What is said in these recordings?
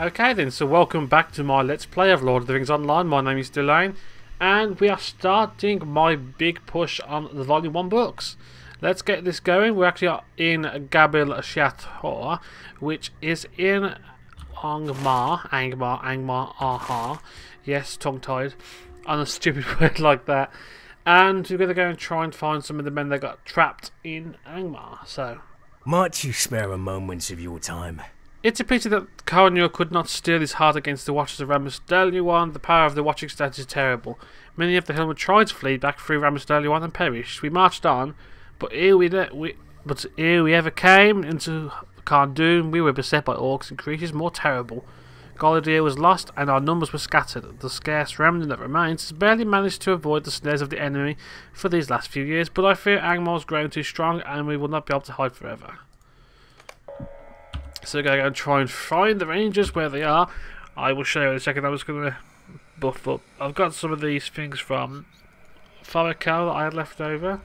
Okay then, so welcome back to my Let's Play of Lord of the Rings Online. My name is Dulayne, and we are starting my big push on the Volume 1 books. Let's get this going. We're actually in Gabil Chateau, which is in Angmar, aha. Yes, tongue-tied on a stupid word like that. And we're going to go and try and find some of the men that got trapped in Angmar, so... Might you spare a moment of your time? It's a pity that Cornur could not steel his heart against the Watchers of Ramos-Deliuan. The power of the Watching State is terrible. Many of the Helmet tried to flee back through Ramos-Deliuan and perished. We marched on, but ere we ever came into Cardoon, we were beset by orcs and creatures more terrible. Galadriel was lost, and our numbers were scattered. The scarce remnant that remains has barely managed to avoid the snares of the enemy for these last few years, but I fear Angmar's grown too strong, and we will not be able to hide forever. So we're going to go and try and find the rangers where they are. I will show you in a second. I was going to buff up. I've got some of these things from Forrical that I had left over.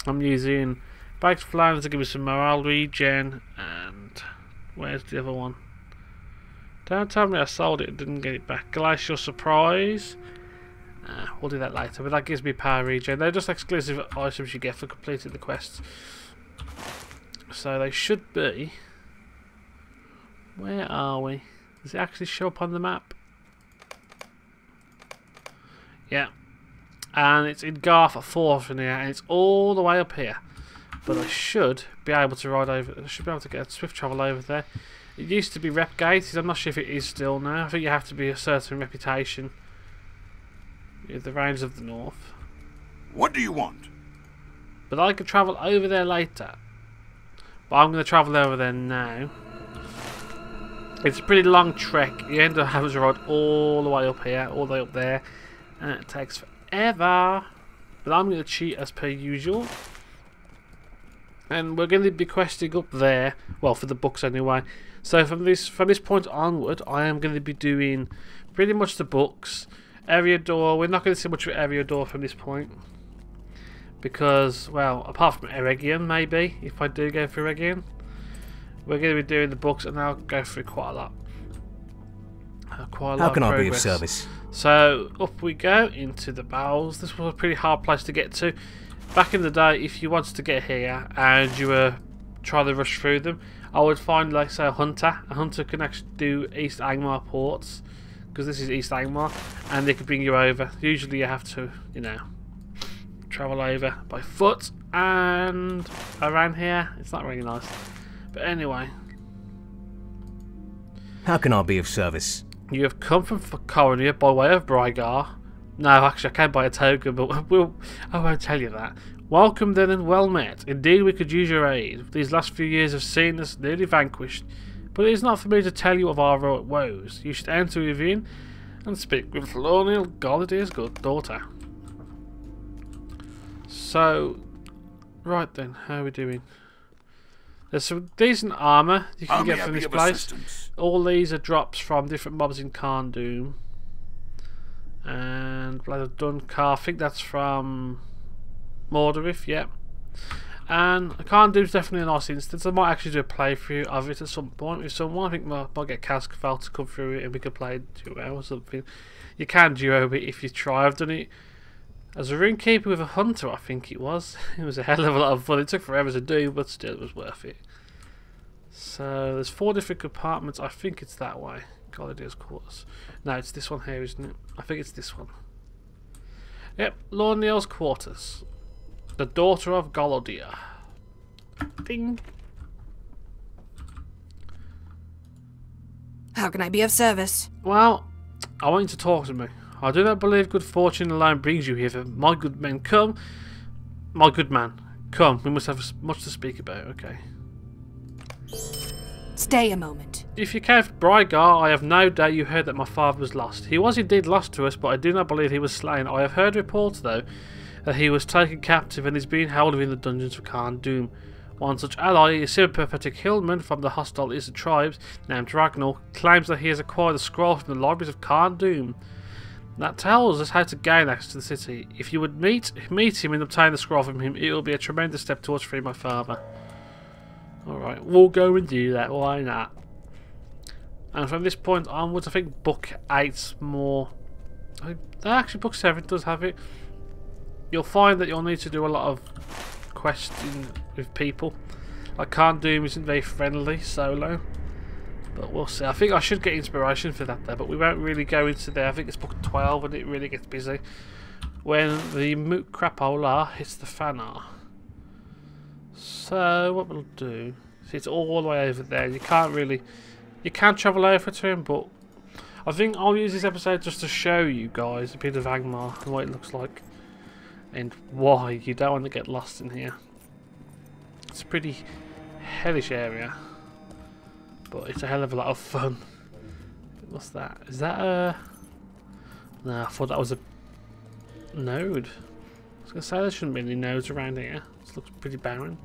I'm using baked flowers to give me some morale regen. And where's the other one? Don't tell me I sold it and didn't get it back. Glacial Surprise. We'll do that later, but that gives me power regen. They're just exclusive items you get for completing the quests. So they should be... Where are we? Does it actually show up on the map? Yeah. And it's in Garth at 4th in here, and it's all the way up here. But I should be able to ride over... I should be able to get a swift travel over there. It used to be rep gated. I'm not sure if it is still now. I think you have to be a certain reputation with the Range of the North. What do you want? But I could travel over there later. But I'm going to travel over there now. It's a pretty long trek. You end up having to ride all the way up here, all the way up there. And it takes forever. But I'm going to cheat as per usual. And we're going to be questing up there. Well, for the books anyway. So from this point onward, I am going to be doing pretty much the books. Eriador, we're not going to see much of Eriador from this point. Because, well, apart from Eregion, maybe, if I do go through Eregion, we're going to be doing the books, and I'll go through quite a lot. How can I be of service? So, up we go into the bowels. This was a pretty hard place to get to. Back in the day, if you wanted to get here, and you were trying to rush through them, I would find, like, say, a hunter. A hunter can actually do East Angmar ports, because this is East Angmar, and they can bring you over. Usually you have to, you know, travel over by foot, and around here it's not really nice, but anyway. How can I be of service? You have come from Cornur by way of Brygar. No, actually I came by a token, but I won't tell you that. Welcome then, and well met. Indeed we could use your aid. These last few years have seen us nearly vanquished, but it is not for me to tell you of our woes. You should enter within and speak with Lorniel, Galadriel's good daughter. So, right then, how are we doing? There's some decent armour you can get from this place. All these are drops from different mobs in Cardoon. And Blade of Dunkar, I think that's from Mordorith, yep. And Cardoon's definitely a nice instance. I might actually do a playthrough of it at some point with someone. I think I might get Cascafel to come through it and we could play duo or something. You can duo it if you try. I've done it as a runekeeper with a hunter, I think it was. It was a hell of a lot of fun. It took forever to do, but still it was worth it. So there's 4 different compartments. I think it's that way. Galadriel's quarters. No, it's this one here, isn't it? I think it's this one. Yep, Lorniel's quarters. The daughter of Galadriel. Ding. How can I be of service? Well, I want you to talk to me. I do not believe good fortune alone brings you here. My good men, come. My good man, come. We must have much to speak about, okay? Stay a moment. If you came for Brygar, I have no doubt you heard that my father was lost. He was indeed lost to us, but I do not believe he was slain. I have heard reports, though, that he was taken captive and is being held within the dungeons of Cardoon. One such ally, a sympathetic hillman from the hostile Eastern tribes, named Ragnar, claims that he has acquired a scroll from the libraries of Cardoon. That tells us how to gain access to the city. If you would meet him and obtain the scroll from him, it will be a tremendous step towards freeing my father. Alright, we'll go and do that, why not? And from this point onwards, I think book 8's more. Actually, book 7 does have it. You'll find that you'll need to do a lot of questing with people. Like Doom isn't very friendly solo, but we'll see. I think I should get inspiration for that there, but we won't really go into there. I think it's book 12 when it really gets busy. When the moot crapola hits the fanner. So what we'll do, see, it's all the way over there. You can't travel over to him, but I think I'll use this episode just to show you guys a bit of Angmar and what it looks like and why you don't want to get lost in here. It's a pretty hellish area, but it's a hell of a lot of fun. What's that? Is that a... No, I thought that was a node. I was going to say there shouldn't be any nodes around here. This looks pretty barren.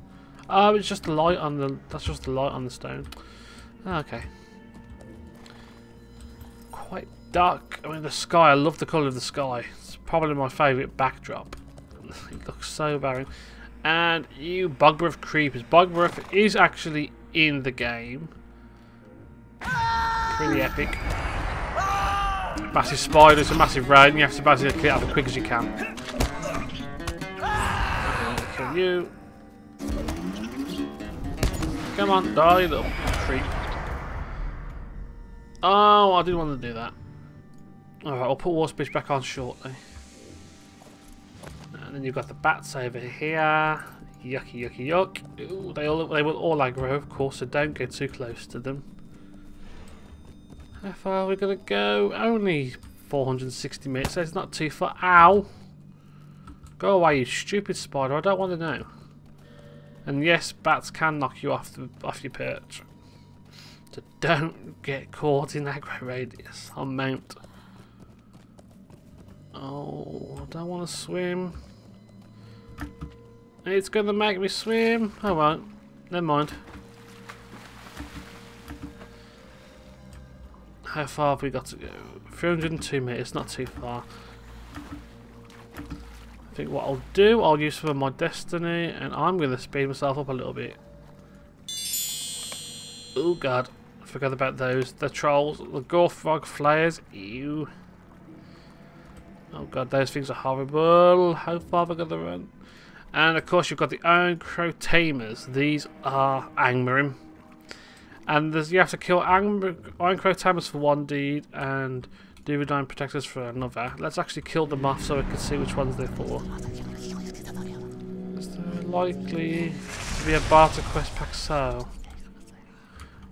Oh, it's just the light on the... That's just the light on the stone. Okay. Quite dark. I mean, the sky, I love the colour of the sky. It's probably my favourite backdrop. It looks so barren. And you Bogbarth creepers. Bogbarth is actually in the game. Pretty epic. Massive spiders, a massive raid, and you have to basically kill it as quick as you can. Kill you. Come on, die, little creep. Oh, I didn't want to do that. Alright, I'll put Warspeech back on shortly. And then you've got the bats over here. Yucky, yucky, yuck. Ooh, they will all aggro, of course, so don't get too close to them. How far are we going to go? Only 460 minutes, so it's not too far. Ow! Go away, you stupid spider, I don't want to know. And yes, bats can knock you off your perch. So don't get caught in aggro radius on mount. Oh, I don't want to swim. It's going to make me swim. I won't. Never mind. How far have we got to go? 302 meters, not too far. I think what I'll do, I'll use some of my destiny, and I'm going to speed myself up a little bit. Oh god, I forgot about those. The trolls, the Gorfrog flayers. Ew. Oh god, those things are horrible. How far have I got to run? And of course you've got the Iron Crow Tamers. These are Angmarim. And you have to kill Iron Crow Tamers for one deed and Dulayne Protectors for another. Let's actually kill them off so we can see which ones they're for. Is there likely to be a barter quest pack sale?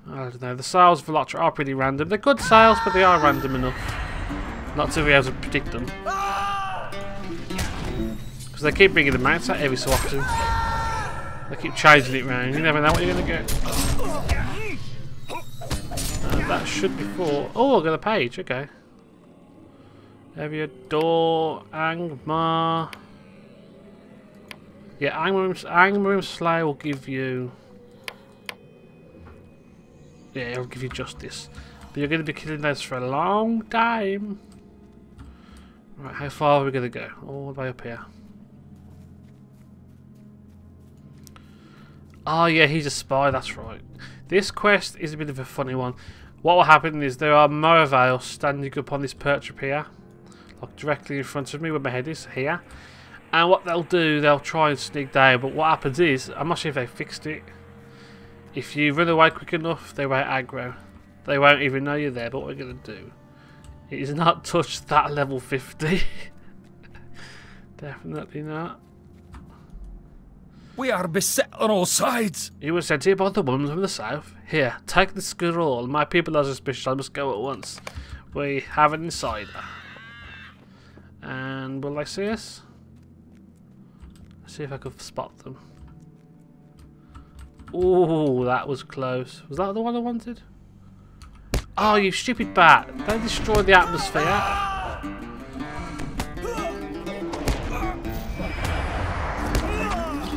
I don't know. The sales for LOTRO are pretty random. They're good sales, but they are random enough not to be able to predict them. Because they keep bringing them out every so often. They keep changing it around. You never know what you're going to get. That should be for... Oh, I got a page. Okay. Area door, Angmar. Yeah, Angmarim Slay will give you... Yeah, it'll give you justice. But you're going to be killing those for a long time. Right, how far are we going to go? All the way up here. Oh yeah, he's a spy, that's right. This quest is a bit of a funny one. What will happen is there are Moravale standing up on this perch up here. Like directly in front of me where my head is, here. And what they'll do, they'll try and sneak down, but what happens is, I'm not sure if they fixed it. If you run away quick enough, they won't aggro. They won't even know you're there, but what we're going to do is not touch that level 50. Definitely not. We are beset on all sides. You were sent here by the woman from the south. Here, take the scroll. My people are suspicious. I must go at once. We have an insider. And will they see us? Let's see if I can spot them. Oh, that was close. Was that the one I wanted? Oh, you stupid bat. They destroyed the atmosphere.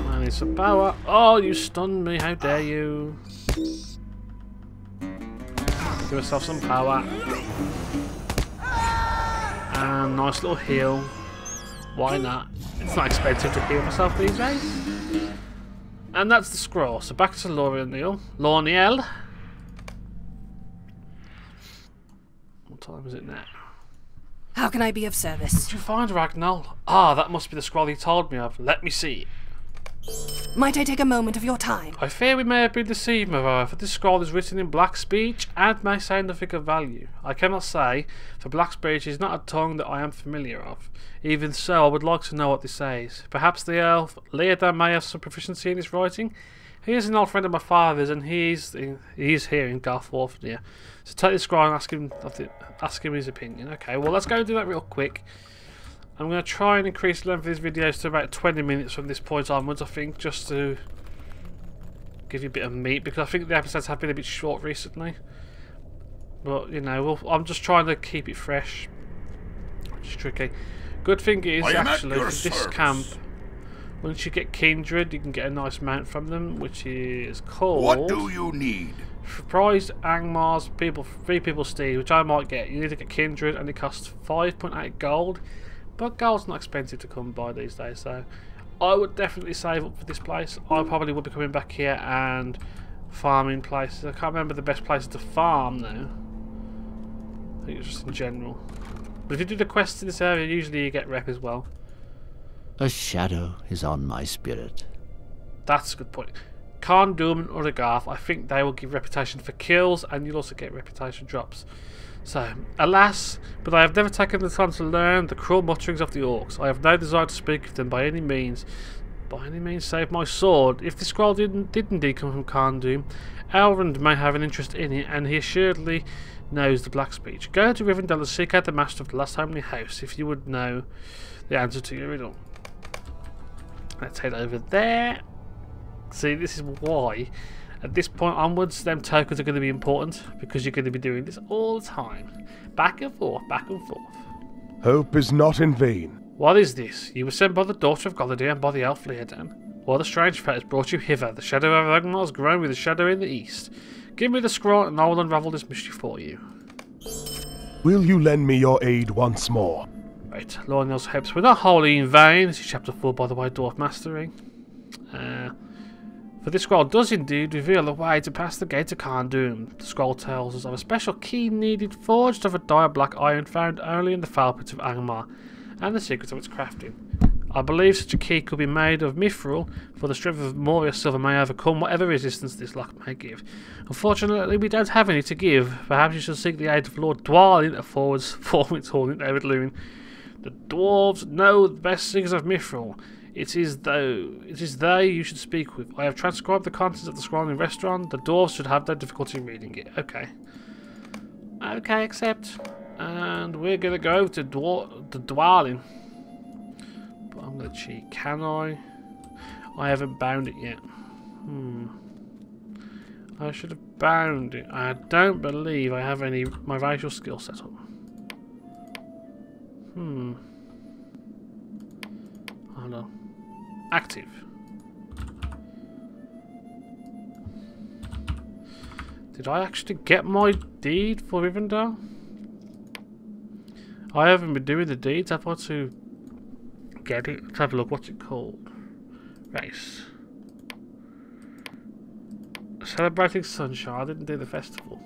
I need some power. Oh, you stunned me. How dare you. Give yourself some power. And nice little heal. Why not? It's not expensive to heal myself these days. And that's the scroll. So back to Lorniel. time is it now? How can I be of service? Did you find Ragnar? Ah, that must be the scroll he told me of. Let me see. Might I take a moment of your time? I fear we may have been deceived, Mother, for this scroll is written in black speech and may say nothing of value. I cannot say, for black speech is not a tongue that I am familiar of. Even so, I would like to know what this says. Perhaps the elf Leodan may have some proficiency in his writing. He is an old friend of my father's, and he is here in Garthorfnir. So take this scroll and ask him his opinion. Okay, well let's go and do that real quick. I'm going to try and increase the length of these videos to about 20 minutes from this point onwards, I think, just to give you a bit of meat, because I think the episodes have been a bit short recently. But, you know, I'm just trying to keep it fresh, which is tricky. Good thing is, actually, for this camp, once you get Kindred, you can get a nice mount from them, which is called... What do you need? Prized Angmar's Free People Steed, which I might get. You need to get Kindred, and it costs 5.8 gold. But gold's not expensive to come by these days, so I would definitely save up for this place. I probably would be coming back here and farming places. I can't remember the best places to farm now. I think it's just in general. But if you do the quests in this area, usually you get rep as well. A shadow is on my spirit. That's a good point. Khan, Doom and Udagarth, I think they will give reputation for kills, and you'll also get reputation drops. So, alas, but I have never taken the time to learn the cruel mutterings of the orcs. I have no desire to speak of them by any means. By any means, save my sword. If the scroll did indeed come from Khan Doom, Elrond may have an interest in it, and he assuredly knows the black speech. Go to Rivendell and seek out the master of the last homely house, if you would know the answer to your riddle. Let's head over there. See, this is why at this point onwards them tokens are going to be important, because you're going to be doing this all the time. Back and forth, back and forth. Hope is not in vain. What is this? You were sent by the daughter of Galadir and by the elf Leodan. What a strange fate has brought you hither. The shadow of Ragnar has grown with the shadow in the east. Give me the scroll and I will unravel this mystery for you. Will you lend me your aid once more? Right, Lionel's hopes were not wholly in vain. This is chapter 4, by the way, Dwarf Mastery. For this scroll does indeed reveal a way to pass the gate of Khan Doom. The scroll tells us of a special key needed forged of a dire black iron found only in the foul pits of Angmar, and the secrets of its crafting. I believe such a key could be made of mithril, for the strength of Moria silver may overcome whatever resistance this lock may give. Unfortunately, we don't have any to give. Perhaps you should seek the aid of Lord Dulayne at forwards its horn David Lewin. The dwarves know the best secrets of mithril. It is they you should speak with. I have transcribed the contents of the scroll in restaurant. The dwarves should have no difficulty in reading it. Okay. Okay, accept. And we're going to go to Dulayne. But I'm going to cheat. Can I? I haven't bound it yet. I should have bound it. I don't believe I have my racial skill set up. Hold on. Active. Did I actually get my deed for Rivendell? I haven't been doing the deeds. I've got to get it. Let's have a look. What's it called? Race. Celebrating Sunshine. I didn't do the festival.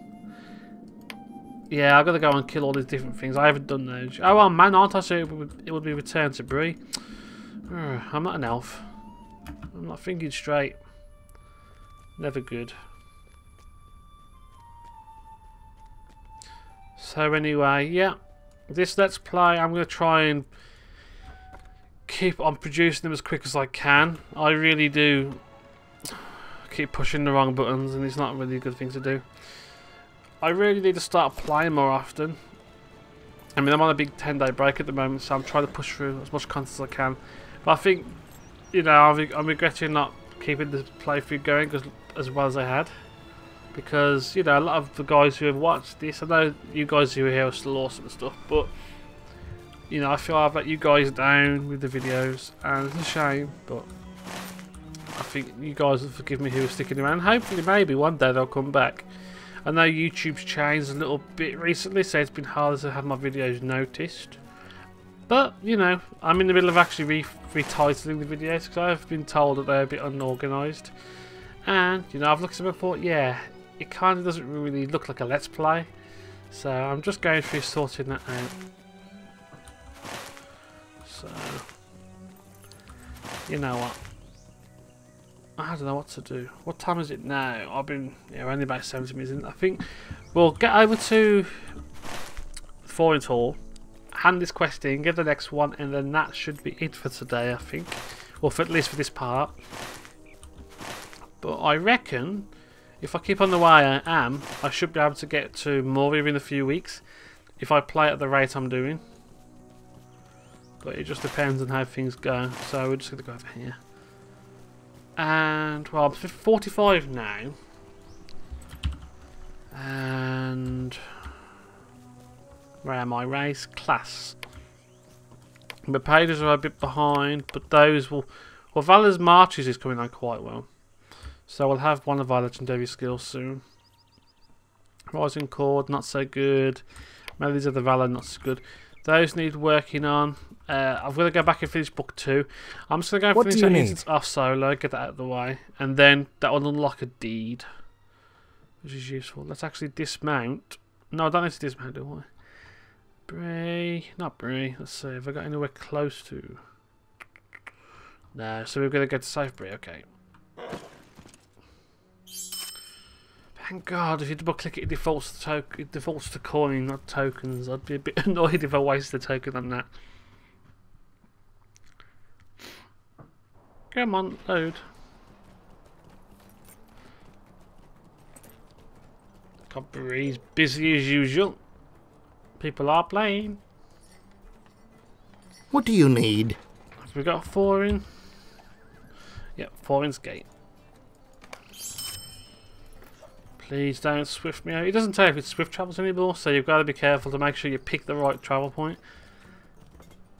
Yeah, I've got to go and kill all these different things. I haven't done those. Oh, well, man, aren't I? So it would be returned to Bree. I'm not an elf. I'm not thinking straight. Never good. So anyway, yeah. This Let's Play, I'm going to try and keep on producing them as quick as I can. I really do keep pushing the wrong buttons, and it's not really a good thing to do. I really need to start playing more often. I mean, I'm on a big 10-day break at the moment, so I'm trying to push through as much content as I can. But I think, you know, I'm regretting not keeping the playthrough going as well as I had. Because, you know, a lot of the guys who have watched this, I know you guys who are here are still awesome and stuff, but, you know, I feel I've let you guys down with the videos, and it's a shame, but I think you guys will forgive me who are sticking around. Hopefully, maybe one day they'll come back. I know YouTube's changed a little bit recently, so it's been harder to have my videos noticed. But, you know, I'm in the middle of actually retitling the videos, because I've been told that they're a bit unorganised. And, you know, I've looked at them and thought, yeah, it kind of doesn't really look like a Let's Play. So I'm just going through sorting that out. So, you know what? I don't know what to do. What time is it now? I've been, yeah, only about 70 minutes. I think we'll get over to Foreign Hall, hand this quest in, get the next one, and then that should be it for today, I think. Or for, at least for this part. But I reckon if I keep on the way I am, I should be able to get to Moria in a few weeks if I play at the rate I'm doing. But it just depends on how things go. So we're just going to go over here. And, well, I'm 45 now. And where am I? Race, class. The pages are a bit behind, but those will... Well, Valor's Marches is coming on quite well. So we'll have one of our legendary skills soon. Rising Chord, not so good. Melodies of the Valor, not so good. Those need working on. I'm going to go back and finish book 2. I'm just going to go and finish that instance off solo, get that out of the way. And then that will unlock a deed, which is useful. Let's actually dismount. No, I don't need to dismount, do I? Bree, not Bree. Let's see, have I got anywhere close to? No, so we're going to go to Safe Bree, okay. Thank God, if you double click it, it defaults to coin, not tokens. I'd be a bit annoyed if I wasted a token on that. Come on, load. God, Bree's busy as usual. People are playing. What do you need? Have we got 4 in? Yep, 4 in's gate. Please don't swift me out. It doesn't tell you if it's swift travels anymore, so you've got to be careful to make sure you pick the right travel point.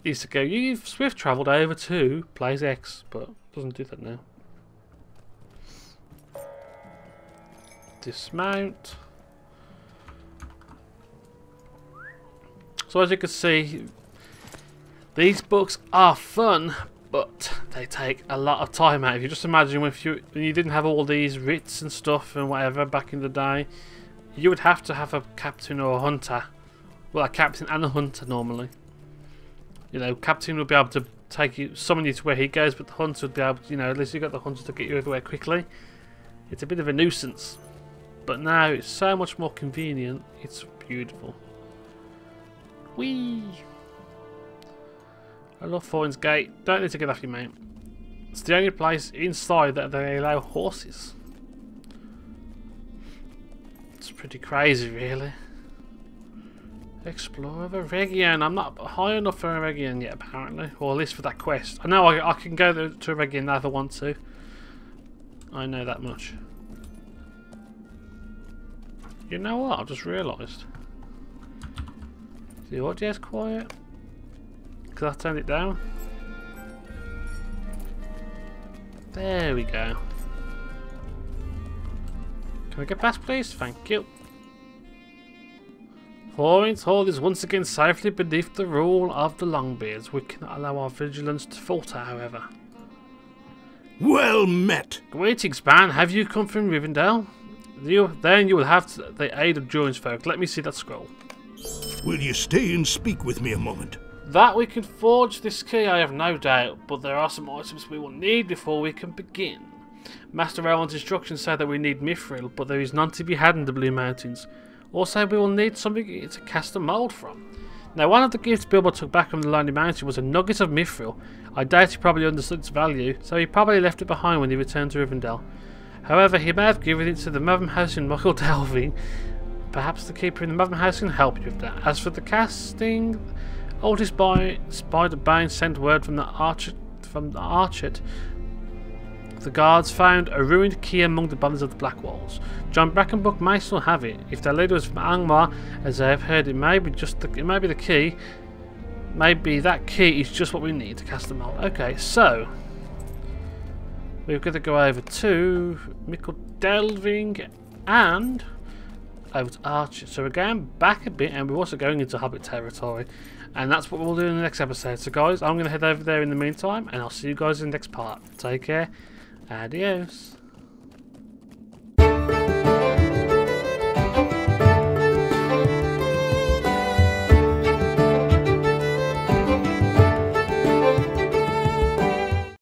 It used to go, you've swift travelled over to place X, but it doesn't do that now. Dismount. So as you can see, these books are fun, but they take a lot of time out. If you just imagine when you didn't have all these writs and stuff and whatever back in the day, you would have to have a captain or a hunter. Well, a captain and a hunter normally. You know, captain would be able to take you, summon you to where he goes, but the hunter would be able to, you know, at least you got the hunter to get you everywhere quickly. It's a bit of a nuisance, but now it's so much more convenient. It's beautiful. Whee! I love Foreign's Gate. Don't need to get off your mount. It's the only place inside that they allow horses. It's pretty crazy, really. Explore the Region. I'm not high enough for a Region yet, apparently. Or at least for that quest. I know I can go to a Region if I want to. I know that much. You know what? I've just realised. The audio's quiet. Because I turned it down. There we go. Can I get past, please? Thank you. Foreign's Hall is once again safely beneath the rule of the Longbeards. We cannot allow our vigilance to falter, however. Well met! Greetings, man. Have you come from Rivendell? Then you will have the aid of Durin's folk. Let me see that scroll. Will you stay and speak with me a moment? That we can forge this key, I have no doubt, but there are some items we will need before we can begin. Master Elrond's instructions say that we need mithril, but there is none to be had in the Blue Mountains. Also, we will need something to cast a mould from. Now, one of the gifts Bilbo took back from the Lonely Mountain was a nugget of mithril. I doubt he probably understood its value, so he probably left it behind when he returned to Rivendell. However, he may have given it to the Mavum House in Muckle Delving. Perhaps the keeper in the Mavum House can help you with that. As for the casting, Oldest Spider Bane sent word from the Archet. The guards found a ruined key among the bodies of the Black Walls. John Brackenbuck may still have it. If their leader was from Angmar, as I have heard, it may be the key. Maybe that key is just what we need to cast the mold. Okay, so we're going to go over to Mickle Delving and over to Archet. So we're going back a bit, and we're also going into Hobbit territory. And that's what we'll do in the next episode. So guys, I'm going to head over there in the meantime, and I'll see you guys in the next part. Take care. Adios.